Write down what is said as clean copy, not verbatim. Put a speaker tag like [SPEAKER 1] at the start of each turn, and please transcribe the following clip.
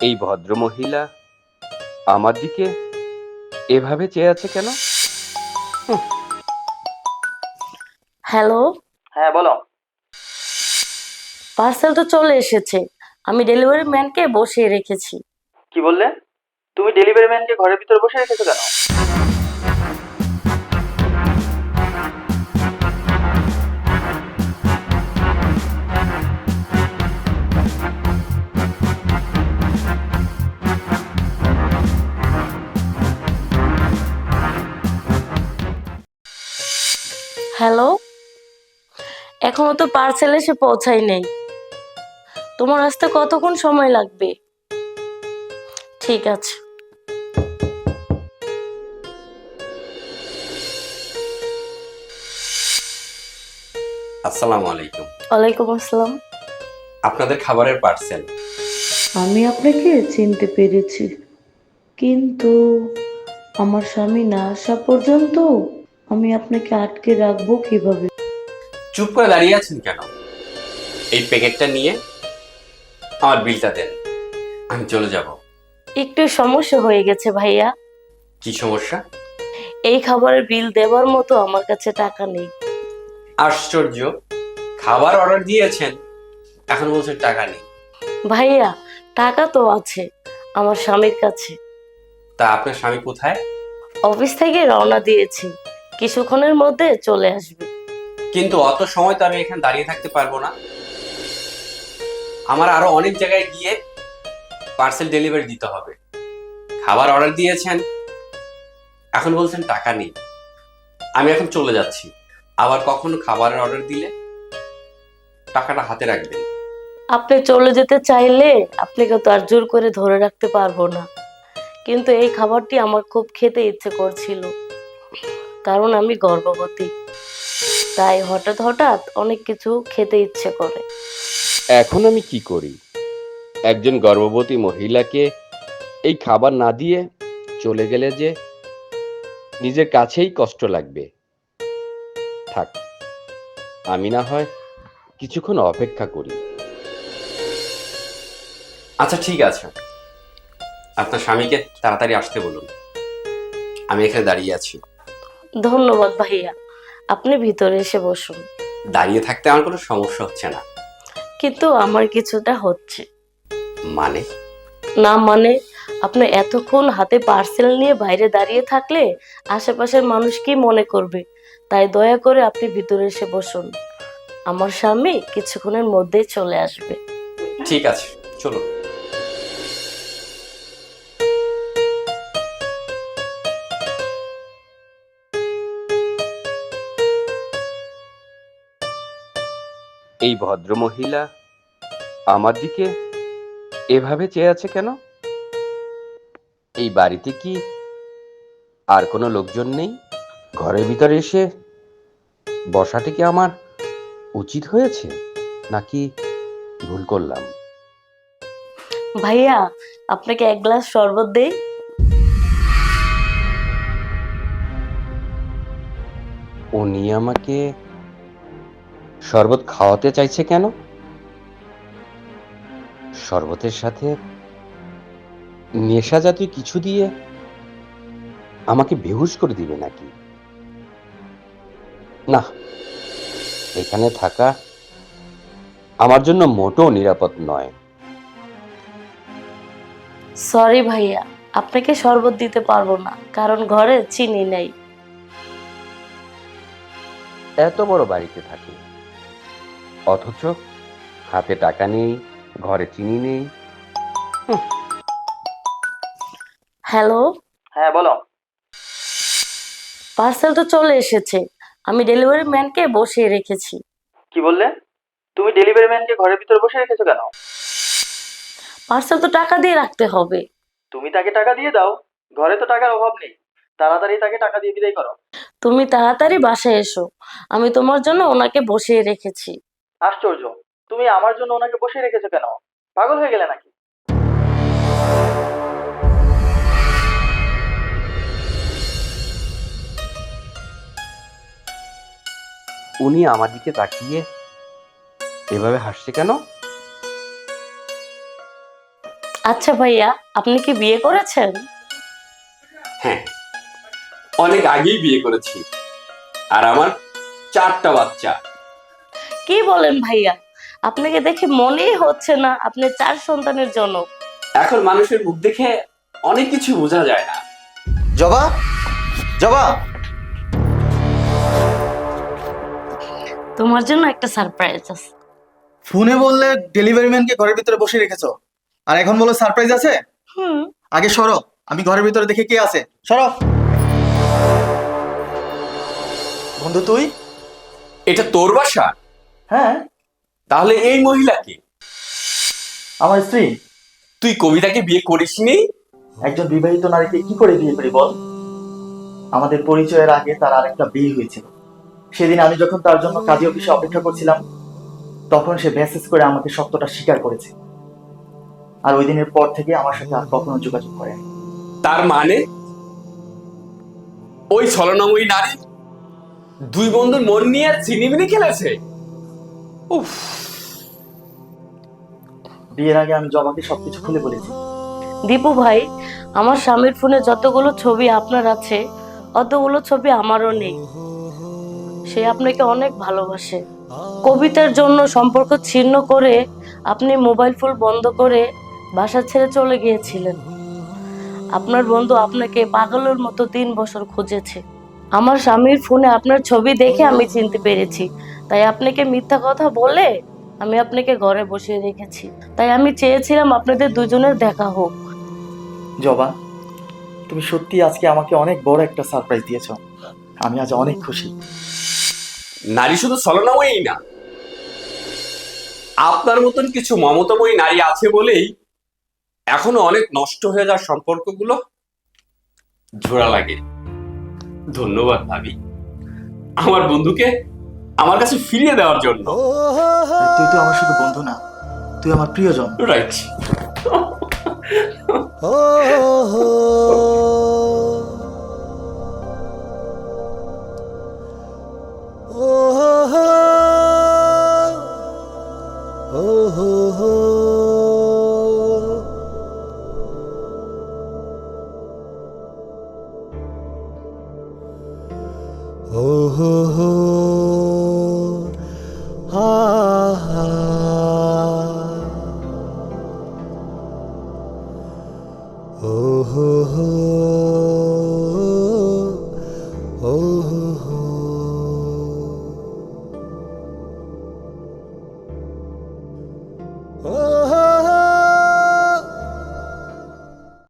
[SPEAKER 1] এই ভদ্রমহিলা আমার দিকে এভাবে চেয়ে আছে কেন?
[SPEAKER 2] হ্যালো।
[SPEAKER 3] হ্যাঁ বলো।
[SPEAKER 2] পার্সেল তো চলে এসেছে, আমি ডেলিভারি ম্যানকে বসিয়ে রেখেছি।
[SPEAKER 3] কি বললে? তুমি ডেলিভারি ম্যানকে ঘরের ভিতরে বসে রেখেছো কেন?
[SPEAKER 2] হ্যালো, এখনো তো পার্সেল এসে পৌঁছাই নেই। তোমার আসতে কতক্ষণ সময় লাগবে? ঠিক আছে।
[SPEAKER 1] আসসালামু আলাইকুম।
[SPEAKER 2] ওয়ালাইকুম আসসালাম।
[SPEAKER 1] আপনাদের খাবারের পার্সেল।
[SPEAKER 4] আমি আপনাকে চিনতে পেরেছি, কিন্তু আমার স্বামী না আসা পর্যন্ত আমি আপনাকে আটকে রাখবো কিভাবে?
[SPEAKER 1] চুপ করে দাঁড়িয়ে আছেন কেন? এই প্যাকেটটা নিয়ে আমার বিলটা দেন, আমি চলে যাব।
[SPEAKER 2] একটু সমস্যা হয়ে গেছে ভাইয়া।
[SPEAKER 1] কি সমস্যা?
[SPEAKER 2] এই খাবারের বিল দেওয়ার মতো আমার কাছে টাকা নেই।
[SPEAKER 1] আশ্চর্য, খাবার অর্ডার দিয়েছেন, এখন বলছেন টাকা নেই।
[SPEAKER 2] ভাইয়া, টাকা তো আছে আমার স্বামীর কাছে।
[SPEAKER 1] তা আপনার স্বামী কোথায়?
[SPEAKER 2] অফিস থেকে রওনা দিয়েছি, কিছুক্ষণের মধ্যে চলে আসবে।
[SPEAKER 1] কিন্তু অত সময় তো আমি এখানে দাঁড়িয়ে থাকতে পারবো না। আমার আরো অনেক জায়গায় গিয়ে পার্সেল ডেলিভারি দিতে হবে। খাবার অর্ডার দিয়েছেন, এখন বলছেন টাকা নেই। আমি এখন চলে যাচ্ছি। আবার কখনো খাবারের অর্ডার দিলে টাকাটা হাতে রাখবেন।
[SPEAKER 2] আপনি চলে যেতে চাইলে আপনাকে তো আর জোর করে ধরে রাখতে পারবো না, কিন্তু এই খাবারটি আমার খুব খেতে ইচ্ছে করছিল, কারণ আমি গর্ভবতী, তাই হঠাৎ হঠাৎ অনেক কিছু খেতে ইচ্ছে করে।
[SPEAKER 1] এখন আমি কি করি? একজন গর্ভবতী মহিলাকে এই খাবার না দিয়ে চলে গেলে যে নিজের কাছেই কষ্ট লাগবে। থাক, আমি না হয় কিছুক্ষণ অপেক্ষা করি। আচ্ছা ঠিক আছে, আপনার স্বামীকে তাড়াতাড়ি আসতে বলুন, আমি এখানে দাঁড়িয়ে আছি।
[SPEAKER 2] ধন্যবাদ ভাইয়া, আপনি ভিতরে এসে বসুন।
[SPEAKER 1] দাঁড়িয়ে থাকতে আমার কোনো সমস্যা হচ্ছে না।
[SPEAKER 2] কিন্তু আমার কিছুটা হচ্ছে।
[SPEAKER 1] মানে?
[SPEAKER 2] না মানে, আপনি এতক্ষণ হাতে পার্সেল নিয়ে বাইরে দাঁড়িয়ে থাকলে আশেপাশের মানুষ কি মনে করবে, তাই দয়া করে আপনি ভিতরে এসে বসুন। আমার স্বামী কিছুক্ষণের মধ্যেই চলে আসবে।
[SPEAKER 1] ঠিক আছে, চলুন। এই ভদ্রমহিলা আমার দিকে এভাবে চেয়ে আছে কেন? এই বাড়িতে কি আর কোনো লোকজন নেই? ঘরের ভিতরে এসে বসাটা কি আমার উচিত হয়েছে, নাকি ভুল করলাম?
[SPEAKER 2] ভাইয়া, আপনাকে এক গ্লাস শরবত দেই?
[SPEAKER 1] উনি আমাকে শরবত খাওয়াতে চাইছে কেন? শরবতের সাথে নেশা জাতীয় কিছু দিয়ে আমাকে বেহুশ করে দিবে নাকি? না, এখানে থাকা আমার জন্য মোটেও নিরাপদ নয়।
[SPEAKER 2] সরি ভাইয়া, আপনাকে শরবত দিতে পারবো না, কারণ ঘরে চিনি নেই।
[SPEAKER 1] এত বড় বাড়িতে থাকি, অথচ হাতে টাকা নেই, ঘরে চিনি নেই।
[SPEAKER 2] হ্যালো,
[SPEAKER 3] হ্যাঁ বলো।
[SPEAKER 2] পার্সেল তো চলে এসেছে, আমি ডেলিভারি ম্যানকে বসিয়ে রেখেছি।
[SPEAKER 3] কি বললে? তুমি ডেলিভারি ম্যানকে ঘরের ভিতরে বসে রেখেছো কেন?
[SPEAKER 2] পার্সেল তো টাকা দিয়ে রাখতে হবে।
[SPEAKER 3] তুমি তাকে টাকা দিয়ে দাও, ঘরে তো টাকার অভাব নেই। তাড়াতাড়ি তাকে টাকা দিয়ে বিদায় করো।
[SPEAKER 2] তুমি তাড়াতাড়ি বাসায় এসো, আমি তোমার জন্য ওনাকে বসিয়ে রেখেছি।
[SPEAKER 3] আশ্চর্য, তুমি আমার জন্য ওনাকে বসে রেখেছো কেন? পাগল হয়ে গেলে নাকি?
[SPEAKER 1] উনি আমার দিকে তাকিয়ে এভাবে হাসছে কেন?
[SPEAKER 2] আচ্ছা ভাইয়া, আপনি কি বিয়ে করেছেন?
[SPEAKER 1] হ্যাঁ, অনেক আগেই বিয়ে করেছি, আর আমার 4টা বাচ্চা।
[SPEAKER 2] কি বলেন ভাইয়া, আপনাকে দেখে মনেই হচ্ছে না আপনি 4 সন্তানের জনক।
[SPEAKER 1] এখন মানুষের মুখ দেখে অনেক কিছু বোঝা যায় না।
[SPEAKER 3] জবা, জবা,
[SPEAKER 2] তোমার জন্য একটা সারপ্রাইজ আছে।
[SPEAKER 3] ফোনে বললে ডেলিভারি ম্যানকে ঘরের ভিতরে বসে রেখেছো, আর এখন বলো সারপ্রাইজ আছে।
[SPEAKER 2] হুম।
[SPEAKER 3] আগে সরো, আমি ঘরের ভিতরে দেখে কে আছে। সরো। বন্ধু তুই?
[SPEAKER 1] এটা তোর বাসা?
[SPEAKER 3] হ্যাঁ,
[SPEAKER 1] তাহলে এই মহিলাকে?
[SPEAKER 3] আমার স্ত্রী।
[SPEAKER 1] তুই কবিতাকে বিয়ে করিসনি?
[SPEAKER 3] একজন বিবাহিত নারীকে কি করে বিয়ে করি বল? আমাদের পরিচয়ের আগে তার আরেকটা বিয়ে হয়েছিল। সেদিন আমি যখন তার জন্য কাজী অফিসে অপেক্ষা করছিলাম, তখন সে মেসেজ করে আমাকে সত্যটা স্বীকার করেছে। আর ওই দিনের পর থেকে আমার সাথে আর কখনো যোগাযোগ করে।
[SPEAKER 1] তার মানে ওই ছলনাময়ী নারী 2 বন্ধুর মন নিয়ে ছিনিমিনি খেলেছে। উফ।
[SPEAKER 3] বিয়ের আগে আমি জবাকে সবকিছু খুলে বলেছি।
[SPEAKER 2] দীপু ভাই, আমার স্বামীর ফোনে যতগুলো ছবি আপনার আছে, অতগুলো ছবি আমারও নেই। সে আপনাকে অনেক ভালোবাসে। কবিতার জন্য সম্পর্ক ছিন্ন করে আপনি মোবাইল ফোন বন্ধ করে বাসা ছেড়ে চলে গিয়েছিলেন। আপনার বন্ধু আপনাকে পাগলের মতো 3 বছর খুঁজেছে। আমার স্বামীর ফোনে আপনার ছবি দেখে আমি চিনতে পেরেছি, তাই আপনাকে মিথ্যা কথা বলে আমি আপনাকে ঘরে বসিয়ে রেখেছি। তাই আমি চেয়েছিলাম আপনাদের দুজনের দেখা হোক।
[SPEAKER 3] জবা, তুমি সত্যি আজকে আমাকে অনেক বড় একটা সারপ্রাইজ দিয়েছো। আমি আজ অনেক খুশি।
[SPEAKER 1] নারী শুধু ছলনাময়ী না, আপনার মতন কিছু মমতাময়ী নারী আছে বলেই এখনো অনেক নষ্ট হয়ে যাওয়ার সম্পর্কগুলো জোড়া লাগে। ধন্যবাদ ভাবি, আমার বন্ধুকে আমার কাছে ফিরিয়ে দেওয়ার জন্য।
[SPEAKER 3] তুই তো আমার শুধু বন্ধু না, তুই আমার প্রিয়জন।
[SPEAKER 1] রাইট।
[SPEAKER 5] Oh